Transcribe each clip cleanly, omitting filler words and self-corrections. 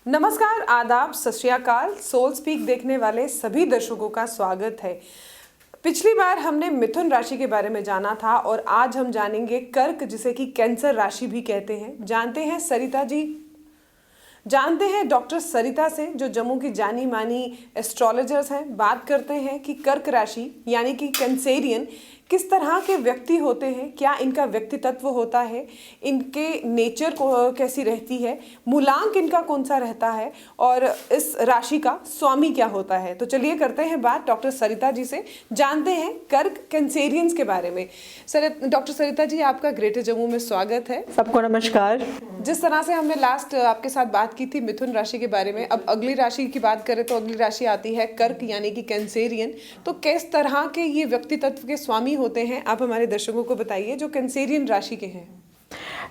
नमस्कार, आदाब, सत श्री अकाल। सोल स्पीक देखने वाले सभी दर्शकों का स्वागत है। पिछली बार हमने मिथुन राशि के बारे में जाना था और आज हम जानेंगे कर्क, जिसे कि कैंसर राशि भी कहते हैं। जानते हैं सरिता जी, जानते हैं डॉक्टर सरिता से, जो जम्मू की जानी मानी एस्ट्रोलॉजर्स हैं। बात करते हैं कि कर्क राशि यानी कि कैंसेरियन किस तरह के व्यक्ति होते हैं, क्या इनका व्यक्तित्व होता है, इनके नेचर को कैसी रहती है, मूलांक इनका कौन सा रहता है और इस राशि का स्वामी क्या होता है। तो चलिए करते हैं बात डॉक्टर सरिता जी से, जानते हैं कर्क कैंसेरियंस के बारे में। डॉक्टर सरिता जी, आपका ग्रेटर जम्मू में स्वागत है। सबको नमस्कार। जिस तरह से हमने लास्ट आपके साथ बात की थी मिथुन राशि के बारे में, अब अगली राशि की बात करें तो अगली राशि आती है कर्क यानी कि कैंसेरियन। तो किस तरह के ये व्यक्तित्व के स्वामी होते हैं, आप हमारे दर्शकों को बताइए जो कैंसेरियन राशि के हैं।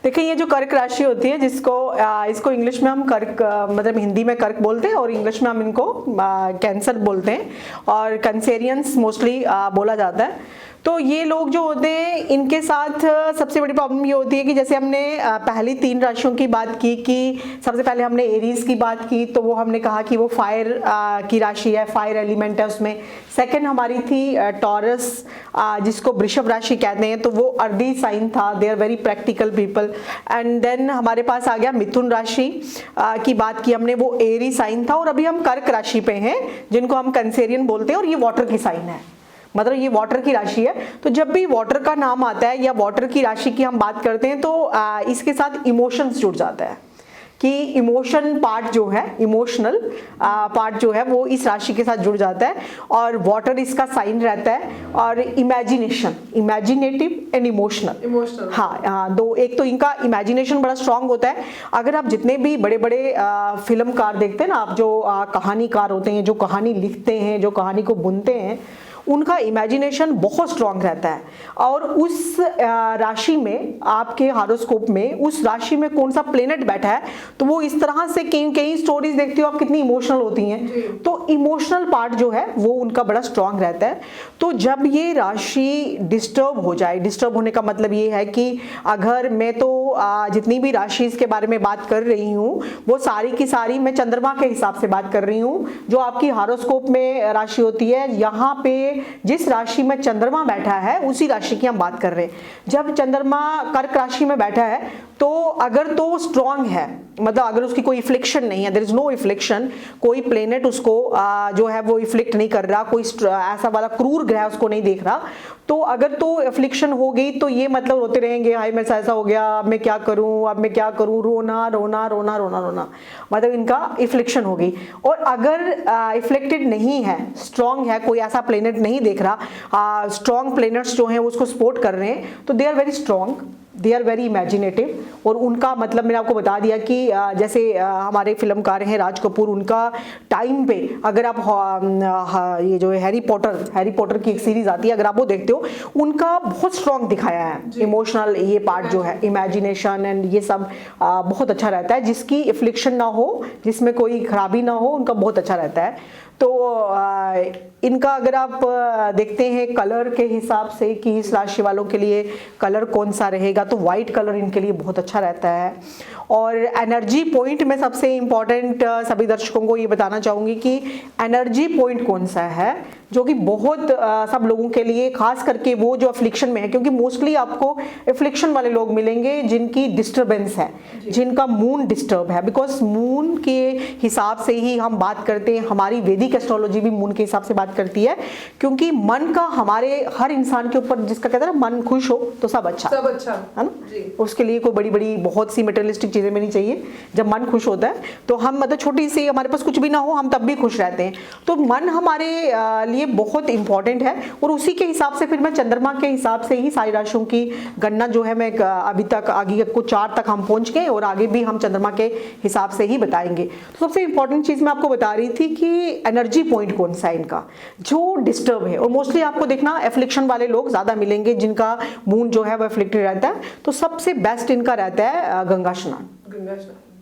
देखिए, ये जो कर्क राशि होती है, इसको इंग्लिश में हम कर्क, मतलब हिंदी में कर्क बोलते हैं और इंग्लिश में हम इनको कैंसर बोलते हैं और कैंसेरियंस मोस्टली बोला जाता है। तो ये लोग जो होते हैं, इनके साथ सबसे बड़ी प्रॉब्लम ये होती है कि जैसे हमने पहली 3 राशियों की बात की कि सबसे पहले हमने एरीज की बात की, तो वो हमने कहा कि वो फायर की राशि है, फायर एलिमेंट है उसमें। सेकंड हमारी थी टॉरस, जिसको वृषभ राशि कहते हैं, तो वो अर्दी साइन था, they are very practical people. And then हमारे पास आ गया मिथुन राशि की बात की हमने, वो एरी साइन था। और अभी हम कर्क राशि पे हैं, जिनको हम कैंसेरियन बोलते हैं, और ये वाटर की साइन है, मतलब ये वाटर की राशि है। तो जब भी वाटर का नाम आता है या वाटर की राशि की हम बात करते हैं, तो इसके साथ इमोशंस जुड़ जाता है कि इमोशन पार्ट जो है, इमोशनल पार्ट जो है, वो इस राशि के साथ जुड़ जाता है। और वाटर इसका साइन रहता है। और इमेजिनेशन, इमेजिनेटिव एंड इमोशनल, हाँ, दो। एक तो इनका इमेजिनेशन बड़ा स्ट्रांग होता है। अगर आप जितने भी बड़े बड़े फिल्मकार देखते हैं ना, आप जो कहानीकार होते हैं, जो कहानी लिखते हैं, जो कहानी को बुनते हैं, उनका इमेजिनेशन बहुत स्ट्रांग रहता है। और उस राशि में, आपके हॉरोस्कोप में उस राशि में कौन सा प्लेनेट बैठा है, तो वो इस तरह से कई स्टोरीज देखती हो आप, कितनी इमोशनल होती हैं। तो इमोशनल पार्ट जो है वो उनका बड़ा स्ट्रांग रहता है। तो जब ये राशि डिस्टर्ब हो जाए, डिस्टर्ब होने का मतलब ये है कि अगर मैं तो जितनी भी राशि के बारे में बात कर रही हूँ, वो सारी की सारी मैं चंद्रमा के हिसाब से बात कर रही हूँ। जो आपकी हॉरोस्कोप में राशि होती है, यहाँ पे जिस राशि में चंद्रमा बैठा है उसी राशि की हम बात कर रहे हैं। जब चंद्रमा कर्क राशि में बैठा है, तो अगर तो स्ट्रांग है, मतलब अगर उसकी कोई इफ्लिक्शन नहीं है, देयर इज नो इफ्लिक्शन, कोई प्लेनेट उसको जो है वो इफ्लिक्ट नहीं कर रहा, कोई ऐसा वाला क्रूर ग्रह उसको नहीं देख रहा, तो अगर तो इफ्लिक्शन हो गई, तो ये मतलब रोते रहेंगे, हाय मेरे साथ ऐसा हो गया, अब मैं क्या करूं, अब मैं क्या करूं, रोना रोना रोना रोना रोना, मतलब इनका इफ्लिक्शन हो गई। और अगर इफ्लेक्टेड नहीं है, स्ट्रांग है, कोई ऐसा प्लेनेट नहीं देख रहा, स्ट्रांग प्लेनेट्स जो हैं वो उसको सपोर्ट कर रहे हैं, तो they are very strong, they are very imaginative. और उनका मतलब मैंने आपको बता दिया कि जैसे हमारे फिल्मकार हैं राज कपूर, उनका टाइम पे अगर आप ये जो हैरी पॉटर की एक सीरीज आती है, अगर आप वो देखते हो, उनका बहुत स्ट्रांग दिखाया है इमोशनल ये पार्ट जो है, इमेजिनेशन एंड ये सब बहुत अच्छा रहता है। जिसकी इफ्लिक्शन ना हो, जिसमें कोई खराबी ना हो, उनका बहुत अच्छा रहता है। तो इनका अगर आप देखते हैं कलर के हिसाब से कि इस राशि वालों के लिए कलर कौन सा रहेगा, तो वाइट कलर इनके लिए बहुत अच्छा रहता है। और एनर्जी पॉइंट में सबसे इम्पॉर्टेंट सभी दर्शकों को ये बताना चाहूँगी कि एनर्जी पॉइंट कौन सा है, जो कि बहुत सब लोगों के लिए, खास करके वो जो अफ्लिक्शन में है, क्योंकि मोस्टली आपको अफ्लिक्शन वाले लोग मिलेंगे जिनकी डिस्टर्बेंस है, जिनका मून डिस्टर्ब है। बिकॉज मून के हिसाब से ही हम बात करते हैं, हमारी वैदिक एस्ट्रोलॉजी भी मून के हिसाब से बात करती है, क्योंकि मन का हमारे हर इंसान के ऊपर, जिसका कहते हैं ना, मन खुश हो तो सब अच्छा है ना। उसके लिए कोई बड़ी बड़ी बहुत सी मटेरियलिस्टिक चीजें भी नहीं चाहिए। जब मन खुश होता है तो हम, मतलब छोटी सी हमारे पास कुछ भी ना हो, हम तब भी खुश रहते हैं। तो मन हमारे लिए बहुत इंपॉर्टेंट है। और उसी के हिसाब से फिर मैं चंद्रमा के हिसाब से ही सारी राशियों की गणना जो है, मैं अभी तक आगे को 4 तक हम पहुंच गए, और आगे भी हम चंद्रमा के हिसाब से ही बताएंगे। तो सबसे इंपॉर्टेंट चीज मैं आपको बता रही थी कि एनर्जी पॉइंट कौन सा है इनका जो डिस्टर्ब है। और मोस्टली आपको देखना एफ्लिक्शन वाले लोग ज्यादा मिलेंगे, जिनका मून जो है वो एफ्लिक्टेड रहता है। तो सबसे बेस्ट इनका रहता है गंगा स्नान।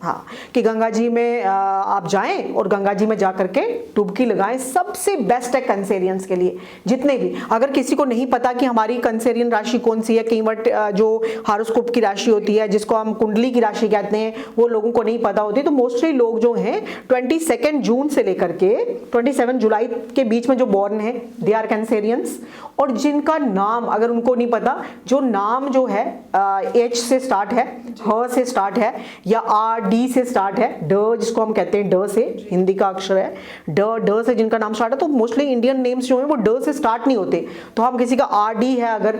हाँ, कि गंगा जी में आप जाएं और गंगा जी में जा करके डुबकी लगाएं, सबसे बेस्ट है कैंसेरियंस के लिए। जितने भी, अगर किसी को नहीं पता कि हमारी कैंसेरियन राशि कौन सी है, कई बार जो हारोस्कोप की राशि होती है जिसको हम कुंडली की राशि कहते हैं, वो लोगों को नहीं पता होती, तो मोस्टली लोग जो हैं 22 जून से लेकर के 27 जुलाई के बीच में जो बॉर्न है दे आर कैंसेरियंस। और जिनका नाम अगर उनको नहीं पता, जो नाम जो है एच से स्टार्ट है, ह से स्टार्ट है, या आर डी से स्टार्ट है, ड जिसको हम कहते हैं ड से, हिंदी का अक्षर है ड से जिनका नाम स्टार्ट है, तो मोस्टली इंडियन नेम्स जो है वो ड से स्टार्ट नहीं होते। तो हम किसी का आर डी है अगर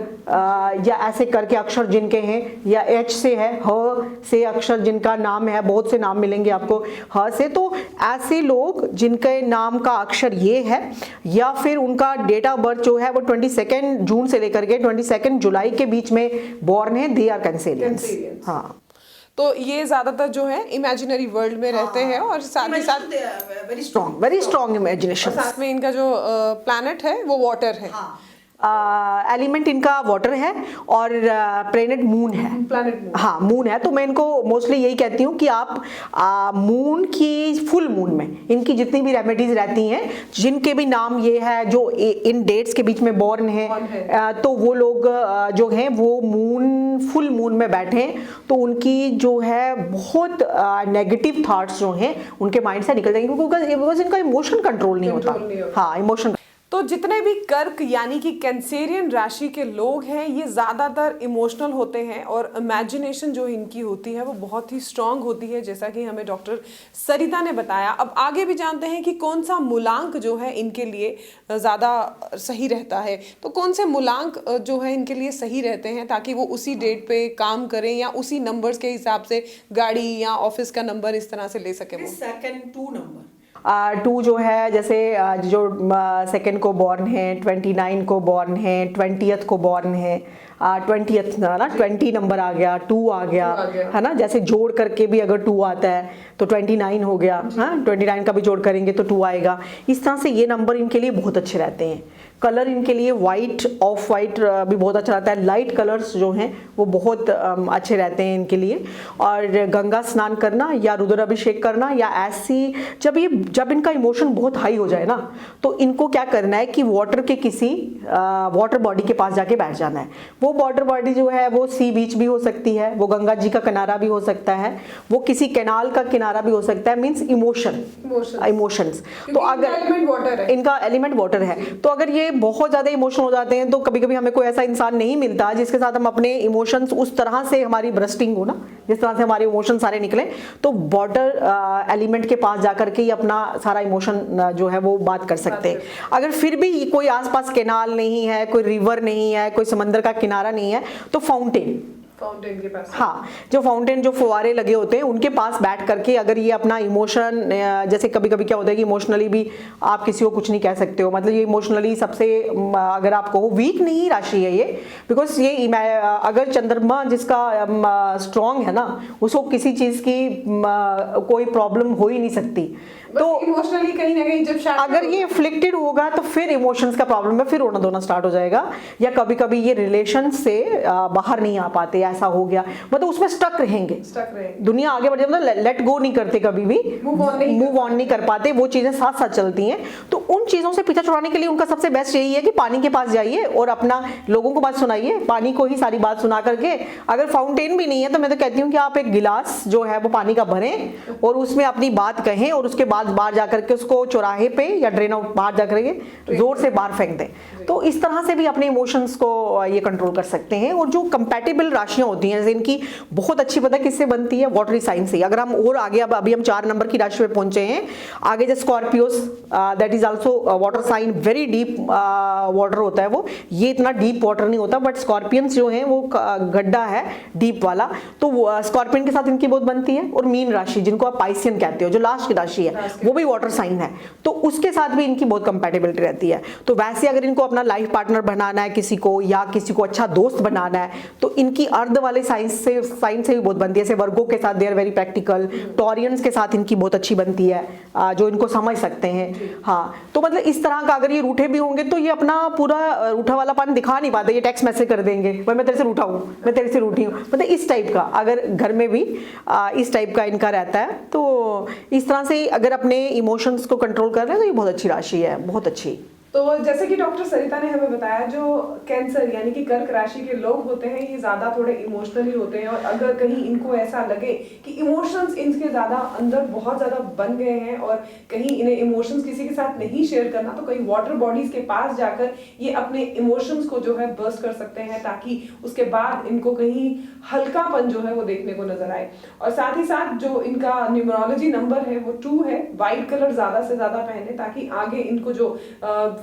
या ऐसे करके अक्षर जिनके हैं, या एच से है, ह से अक्षर जिनका नाम है, बहुत से नाम मिलेंगे आपको ह से, तो ऐसे लोग जिनके नाम का अक्षर ये है या फिर उनका डेट ऑफ बर्थ जो है वो 22 जून से लेकर के 22 जुलाई के बीच में बॉर्न है, दे आर कैंसेरियंस। हाँ, तो ये ज्यादातर जो है इमेजिनरी वर्ल्ड में रहते हैं और साथ ही साथ वेरी स्ट्रॉन्ग इमेजिनेशन। साथ में इनका जो प्लैनेट है वो वाटर है। एलिमेंट इनका वाटर है और प्लेनेट मून है। प्लैनेट मून, हाँ मून है। तो मैं इनको मोस्टली यही कहती हूँ कि आप मून की फुल मून में इनकी जितनी भी रेमेडीज रहती हैं, जिनके भी नाम ये है जो इन डेट्स के बीच में बॉर्न है, तो वो लोग जो हैं वो मून फुल मून में बैठे हैं, तो उनकी जो है बहुत नेगेटिव थॉट्स जो हैं उनके माइंड से निकल जाएंगे, बिकॉज इनका इमोशन कंट्रोल नहीं होता। हाँ, इमोशन। तो जितने भी कर्क यानी कि कैंसेरियन राशि के लोग हैं ये ज़्यादातर इमोशनल होते हैं और इमेजिनेशन जो इनकी होती है वो बहुत ही स्ट्रांग होती है, जैसा कि हमें डॉक्टर सरिता ने बताया। अब आगे भी जानते हैं कि कौन सा मूलांक जो है इनके लिए ज़्यादा सही रहता है। तो कौन से मूलांक जो है इनके लिए सही रहते हैं ताकि वो उसी डेट पे काम करें या उसी नंबर्स के हिसाब से गाड़ी या ऑफिस का नंबर इस तरह से ले सके। वो सेकंड 2 नंबर 2 जो है, जैसे जो सेकंड को बॉर्न है, 29 को बॉर्न है, 20th को बॉर्न है, 20th ना 20 नंबर आ गया, 2 आ गया है ना। जैसे जोड़ करके भी अगर 2 आता है तो 29 हो गया, हाँ 29 का भी जोड़ करेंगे तो 2 आएगा। इस तरह से ये नंबर इनके लिए बहुत अच्छे रहते हैं। कलर इनके लिए वाइट, ऑफ वाइट भी बहुत अच्छा रहता है। लाइट कलर्स जो हैं वो बहुत अच्छे रहते हैं इनके लिए। और गंगा स्नान करना या रुद्राभिषेक करना या ऐसी जब इनका इमोशन बहुत हाई हो जाए ना, तो इनको क्या करना है कि वाटर के किसी वाटर बॉडी के पास जाके बैठ जाना है। वो वाटर बॉडी जो है वो सी बीच भी हो सकती है, वो गंगा जी का किनारा भी हो सकता है, वो किसी कैनाल का किनारा भी हो सकता है, मीन्स इमोशंस। तो अगर इनका एलिमेंट वाटर है, तो अगर ये बहुत ज्यादा इमोशन हो जाते हैं तो कभी कभी हमें कोई ऐसा इंसान नहीं मिलता जिसके साथ हम अपने इमोशंस उस तरह से हमारी ब्रस्टिंग हो ना, जिस तरह से हमारे इमोशन सारे निकले, तो वाटर एलिमेंट के पास जाकर के ही अपना सारा इमोशन जो है वो बात कर सकते हैं। अगर फिर भी कोई आसपास कैनाल नहीं है, कोई रिवर नहीं है, कोई समंदर का किनारा नहीं है, तो फाउंटेन के पास, हाँ जो फाउंटेन जो फुवारे लगे होते हैं उनके पास बैठ करके अगर ये अपना इमोशन, जैसे कभी कभी क्या होता है कि इमोशनली भी आप किसी को कुछ नहीं कह सकते हो, मतलब ये इमोशनली सबसे अगर आप कहो वीक नहीं राशि है ये, बिकॉज ये अगर चंद्रमा जिसका स्ट्रांग है ना, उसको किसी चीज की कोई प्रॉब्लम हो ही नहीं सकती। तो इमोशनली कहीं ना कहीं जब अगर ये अफ्लिक्टेड होगा तो फिर इमोशंस का प्रॉब्लम है, फिर रोना धोना स्टार्ट हो जाएगा, या कभी कभी ये रिलेशन से बाहर नहीं आ पाते, ऐसा हो गया, मतलब उसमें स्टक रहेंगे। दुनिया आगे बढ़ जाए, मतलब लेट गो नहीं करते, कभी भी मूव ऑन नहीं कर पाते, वो चीजें साथ साथ चलती हैं। तो उन चीजों से पीछा छुड़ाने के लिए उनका सबसे बेस्ट यही है कि पानी के पास जाइए और अपना लोगों को बात सुनाइए, पानी को ही सारी बात सुना करके। अगर फाउंटेन भी नहीं है तो मैं तो कहती हूँ कि आप एक गिलास जो है वो पानी का भरें और उसमें अपनी बात कहें, और उसके बाद बाहर जाकर के उसको चौराहे पे या ड्रेन आउट बाहर जाकर के जोर से बाहर फेंक दें। तो इस तरह से भी अपने इमोशंस को ये कंट्रोल कर सकते हैं। और जो कंपैटिबल राशियां होती हैं, जैसे इनकी बहुत अच्छी पता किससे बनती है, वाटरी साइन से। अगर हम और आगे, अब अभी हम 4 नंबर की राशि पे पहुंचे हैं, आगे जैसे Scorpios, that is also water sign, very deep water होता है वो, ये इतना डीप वाटर नहीं होता, बट स्कॉर्पियंस जो है वो गड्ढा है डीप वाला, तो स्कॉर्पियन के साथ इनकी बहुत बनती है। और मीन राशि जिनको आप पाइसियन कहते हो, जो लास्ट की राशि है, वो भी वाटर साइन है, तो उसके साथ भी इनकी बहुत कंपैटिबिलिटी रहती है। तो वैसे अगर इनको अपना लाइफ पार्टनर बनाना है किसी को, या किसी को अच्छा दोस्त बनाना है, तो इनकी अर्ध वाले साइन से भी बहुत बनती है। जैसे वर्गो के साथ they are very practical, Taureans के साथ इनकी बहुत अच्छी बनती है, जो इनको समझ सकते हैं। हाँ, तो मतलब इस तरह का अगर ये रूठे भी होंगे तो ये अपना पूरा रूठा वाला पान दिखा नहीं पाते, ये टेक्स्ट मैसेज कर देंगे भाई मैं तेरे से रूठा हूँ, मैं तेरे से रूठी हूँ, मतलब इस टाइप का अगर घर में भी इस टाइप का इनका रहता है। तो इस तरह से अगर अपने इमोशंस को कंट्रोल कर रहे हैं तो ये बहुत अच्छी राशि है, बहुत अच्छी। तो जैसे कि डॉक्टर सरिता ने हमें बताया, जो कैंसर यानी कि कर्क राशि के लोग होते हैं ये ज्यादा थोड़े इमोशनली होते हैं, और अगर कहीं इनको ऐसा लगे कि इमोशंस इनके ज्यादा अंदर बहुत ज्यादा बन गए हैं और कहीं इन्हें इमोशंस किसी के साथ नहीं शेयर करना, तो कहीं वाटर बॉडीज के पास जाकर ये अपने इमोशंस को जो है बर्स्ट कर सकते हैं, ताकि उसके बाद इनको कहीं हल्कापन जो है वो देखने को नजर आए। और साथ ही साथ जो इनका न्यूमरोलॉजी नंबर है वो 2 है। व्हाइट कलर ज्यादा से ज्यादा पहने ताकि आगे इनको जो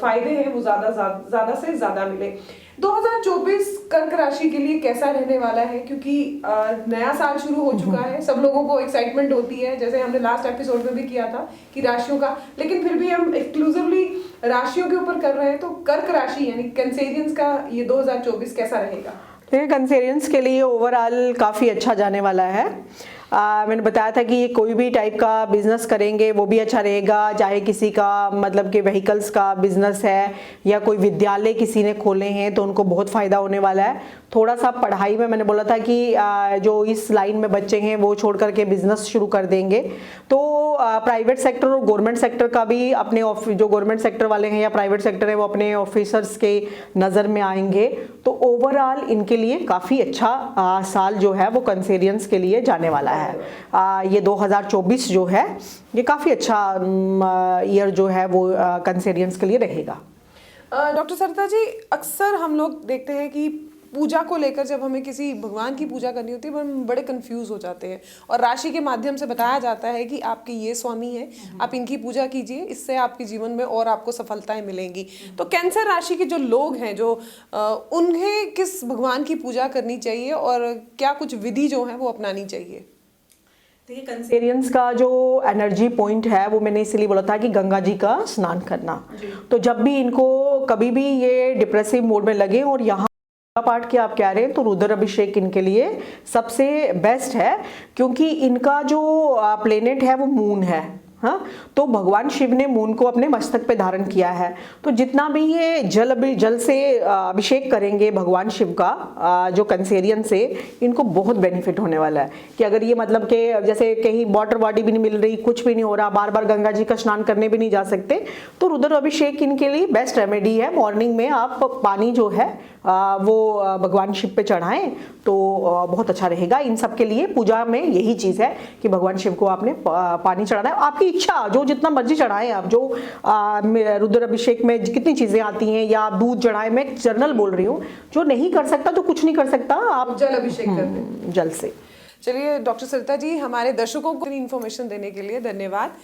फायदे हैं वो ज्यादा से ज्यादा मिले। 2024 कर्क राशि के लिए कैसा रहने वाला है, क्योंकि नया साल शुरू हो चुका है, सब लोगों को एक्साइटमेंट होती है, जैसे हमने लास्ट एपिसोड में भी किया था कि राशियों का, लेकिन फिर भी हम एक्सक्लूसिवली राशियों के ऊपर कर रहे हैं। तो कर्क राशि यानी कैंसेरियंस का ये 2024 कैसा रहेगा? कैंसेरियंस के लिए ओवरऑल काफ़ी अच्छा जाने वाला है। मैंने बताया था कि ये कोई भी टाइप का बिजनेस करेंगे वो भी अच्छा रहेगा, चाहे किसी का मतलब कि व्हीकल्स का बिजनेस है या कोई विद्यालय किसी ने खोले हैं तो उनको बहुत फ़ायदा होने वाला है। थोड़ा सा पढ़ाई में मैंने बोला था कि जो इस लाइन में बच्चे हैं वो छोड़ करके बिजनेस शुरू कर देंगे, तो प्राइवेट सेक्टर और गवर्नमेंट सेक्टर का भी अपने जो गवर्नमेंट सेक्टर वाले हैं या प्राइवेट सेक्टर है वो अपने ऑफिसर्स के नज़र में आएंगे। तो ओवरऑल इनके लिए काफ़ी अच्छा साल जो है वो कैंसेरियंस के लिए जाने वाला है। ये 2024 जो है ये काफ़ी अच्छा ईयर जो है वो कैंसेरियंस के लिए रहेगा। डॉक्टर सरिता जी, अक्सर हम लोग देखते हैं कि पूजा को लेकर जब हमें किसी भगवान की पूजा करनी होती है हम बड़े कंफ्यूज हो जाते हैं, और राशि के माध्यम से बताया जाता है कि आपके ये स्वामी हैं, आप इनकी पूजा कीजिए, इससे आपके जीवन में और आपको सफलताएं मिलेंगी। तो कैंसर राशि के जो लोग हैं जो उन्हें किस भगवान की पूजा करनी चाहिए और क्या कुछ विधि जो है वो अपनानी चाहिए? देखिए, कैंसेरियंस का जो एनर्जी पॉइंट है वो मैंने इसलिए बोला था कि गंगा जी का स्नान करना। तो जब भी इनको कभी भी ये डिप्रेसिव मोड में लगे और यहाँ पाठ की आप कह रहे हैं तो रुद्र अभिषेक इनके लिए सबसे बेस्ट है, क्योंकि इनका जो प्लेनेट है वो मून है। हाँ, तो भगवान शिव ने मून को अपने मस्तक पे धारण किया है, तो जितना भी ये जल से अभिषेक करेंगे भगवान शिव का जो कैंसेरियन से, इनको बहुत बेनिफिट होने वाला है। कि अगर ये मतलब कि जैसे कहीं वाटर बॉडी भी नहीं मिल रही, कुछ भी नहीं हो रहा, बार बार गंगा जी का स्नान करने भी नहीं जा सकते, तो रुद्र अभिषेक इनके लिए बेस्ट रेमेडी है। मॉर्निंग में आप पानी जो है वो भगवान शिव पे चढ़ाएं तो बहुत अच्छा रहेगा। इन सब के लिए पूजा में यही चीज़ है कि भगवान शिव को आपने पानी चढ़ाना है। आपकी इच्छा जो जितना मर्जी चढ़ाएं आप, जो रुद्र अभिषेक में कितनी चीज़ें आती हैं, या आप दूध चढ़ाएं, मैं जनरल बोल रही हूँ, जो नहीं कर सकता तो कुछ नहीं कर सकता, आप जल अभिषेक कर दें जल से। चलिए डॉक्टर सरिता जी, हमारे दर्शकों को इन्फॉर्मेशन देने के लिए धन्यवाद।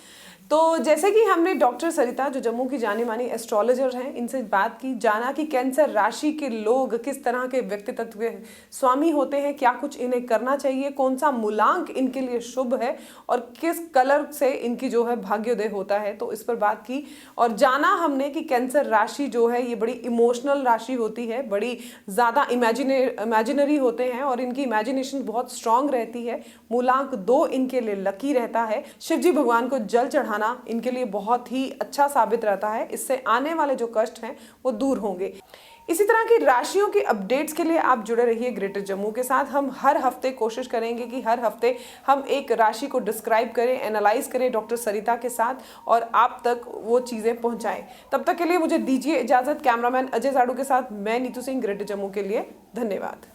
तो जैसे कि हमने डॉक्टर सरिता जो जम्मू की जानी मानी एस्ट्रोलॉजर हैं, इनसे बात की, जाना कि कैंसर राशि के लोग किस तरह के व्यक्तित्व के स्वामी होते हैं, क्या कुछ इन्हें करना चाहिए, कौन सा मूलांक इनके लिए शुभ है और किस कलर से इनकी जो है भाग्योदय होता है, तो इस पर बात की। और जाना हमने कि कैंसर राशि जो है ये बड़ी इमोशनल राशि होती है, बड़ी ज़्यादा इमेजिनरी होते हैं और इनकी इमेजिनेशन बहुत स्ट्रांग रहती है। मूलांक 2 इनके लिए लकी रहता है। शिवजी भगवान को जल चढ़ाना इनके लिए बहुत ही अच्छा साबित रहता है, इससे आने वाले जो कष्ट हैं वो दूर होंगे। इसी तरह की राशियों की अपडेट्स के लिए आप जुड़े रहिए ग्रेटर जम्मू के साथ। हम हर हफ्ते कोशिश करेंगे कि हर हफ्ते हम एक राशि को डिस्क्राइब करें, एनालाइज करें डॉक्टर सरिता के साथ और आप तक वो चीज़ें पहुंचाएं। तब तक के लिए मुझे दीजिए इजाज़त। कैमरामैन अजय साड़ू के साथ मैं नीतू सिंह, ग्रेटर जम्मू के लिए। धन्यवाद।